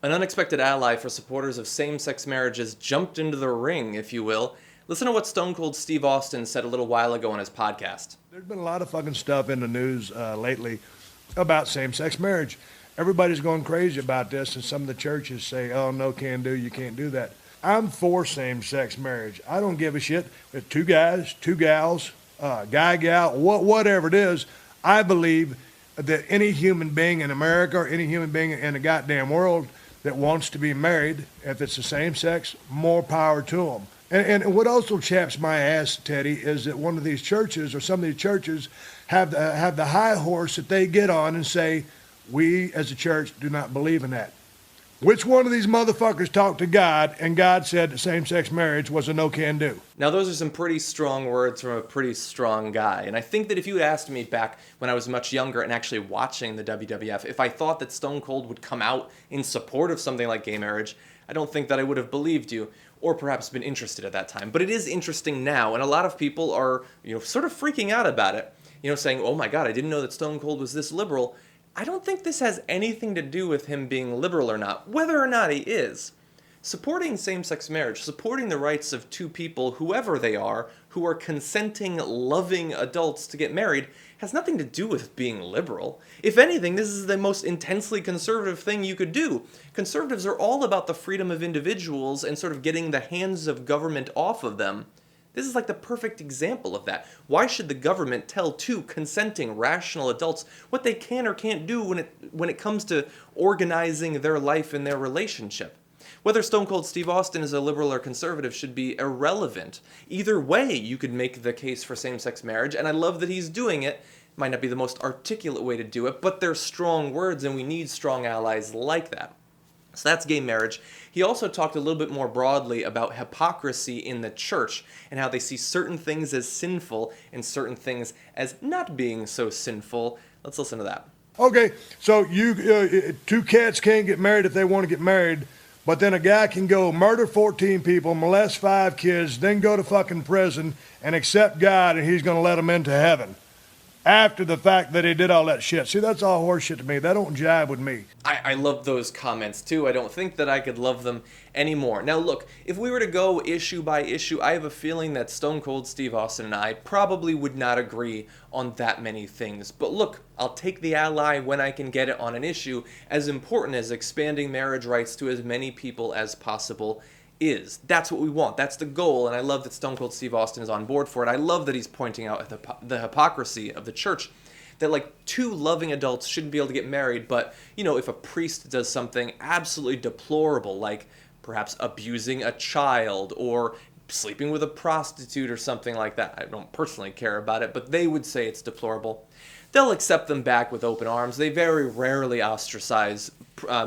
An unexpected ally for supporters of same-sex marriages jumped into the ring, if you will. Listen to what Stone Cold Steve Austin said a little while ago on his podcast. There's been a lot of fucking stuff in the news lately about same-sex marriage. Everybody's going crazy about this, and some of the churches say, oh, no, can do, you can't do that. I'm for same-sex marriage. I don't give a shit if two guys, two gals, guy, gal, whatever it is. I believe that any human being in America or any human being in the goddamn world that wants to be married, if it's the same sex, more power to them. And what also chaps my ass, Teddy, is that one of these churches or some of these churches have the high horse that they get on and say, we as a church do not believe in that. Which one of these motherfuckers talked to God and God said that same-sex marriage was a no-can-do? Now, those are some pretty strong words from a pretty strong guy. And I think that if you had asked me back when I was much younger and actually watching the WWF, if I thought that Stone Cold would come out in support of something like gay marriage, I don't think that I would have believed you or perhaps been interested at that time. But it is interesting now, and a lot of people are, sort of freaking out about it. Saying, oh my God, I didn't know that Stone Cold was this liberal. I don't think this has anything to do with him being liberal or not, whether or not he is. Supporting same-sex marriage, supporting the rights of two people, whoever they are, who are consenting, loving adults to get married, has nothing to do with being liberal. If anything, this is the most intensely conservative thing you could do. Conservatives are all about the freedom of individuals and sort of getting the hands of government off of them. This is like the perfect example of that. Why should the government tell two consenting, rational adults what they can or can't do when it comes to organizing their life and their relationship? Whether Stone Cold Steve Austin is a liberal or conservative should be irrelevant. Either way, you could make the case for same-sex marriage, and I love that he's doing it. Might not be the most articulate way to do it, but they're strong words, and we need strong allies like that. So that's gay marriage. He also talked a little bit more broadly about hypocrisy in the church and how they see certain things as sinful and certain things as not being so sinful. Let's listen to that. Okay, so two cats can't get married if they want to get married, but then a guy can go murder 14 people, molest 5 kids, then go to fucking prison and accept God, and he's going to let them into heaven after the fact that he did all that shit. See, that's all horseshit to me. That don't jive with me. I love those comments too. I don't think that I could love them anymore. Now look, if we were to go issue by issue, I have a feeling that Stone Cold Steve Austin and I probably would not agree on that many things. But look, I'll take the ally when I can get it on an issue as important as expanding marriage rights to as many people as possible is. That's what we want. That's the goal, and I love that Stone Cold Steve Austin is on board for it. I love that he's pointing out the hypocrisy of the church, that like two loving adults shouldn't be able to get married, but if a priest does something absolutely deplorable, like perhaps abusing a child or sleeping with a prostitute or something like that, I don't personally care about it, but they would say it's deplorable, they'll accept them back with open arms. They very rarely ostracize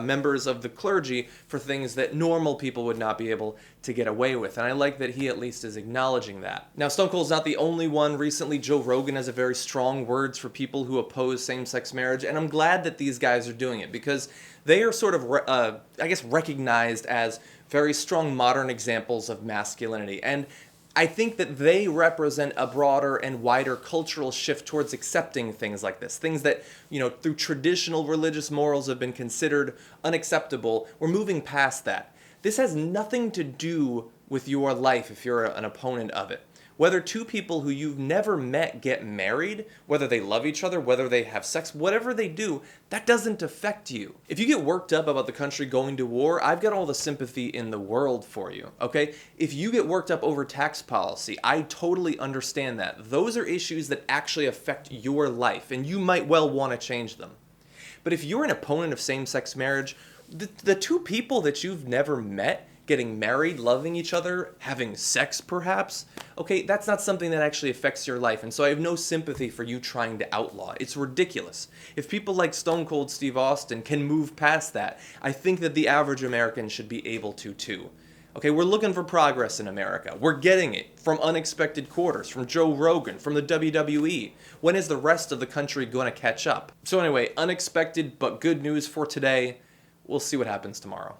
members of the clergy for things that normal people would not be able to get away with. And I like that he at least is acknowledging that. Now, Stone Cold's not the only one. Recently, Joe Rogan has a very strong words for people who oppose same-sex marriage, and I'm glad that these guys are doing it because they are sort of, recognized as very strong modern examples of masculinity. And I think that they represent a broader and wider cultural shift towards accepting things like this. Things that, through traditional religious morals have been considered unacceptable. We're moving past that. This has nothing to do with your life if you're an opponent of it. Whether two people who you've never met get married, whether they love each other, whether they have sex, whatever they do, that doesn't affect you. If you get worked up about the country going to war, I've got all the sympathy in the world for you, okay? If you get worked up over tax policy, I totally understand that. Those are issues that actually affect your life, and you might well want to change them. But if you're an opponent of same-sex marriage, the two people that you've never met getting married, loving each other, having sex perhaps, okay, that's not something that actually affects your life, and so I have no sympathy for you trying to outlaw it. It's ridiculous. If people like Stone Cold Steve Austin can move past that, I think that the average American should be able to too. Okay, we're looking for progress in America. We're getting it from unexpected quarters, from Joe Rogan, from the WWE. When is the rest of the country going to catch up? So anyway, unexpected but good news for today. We'll see what happens tomorrow.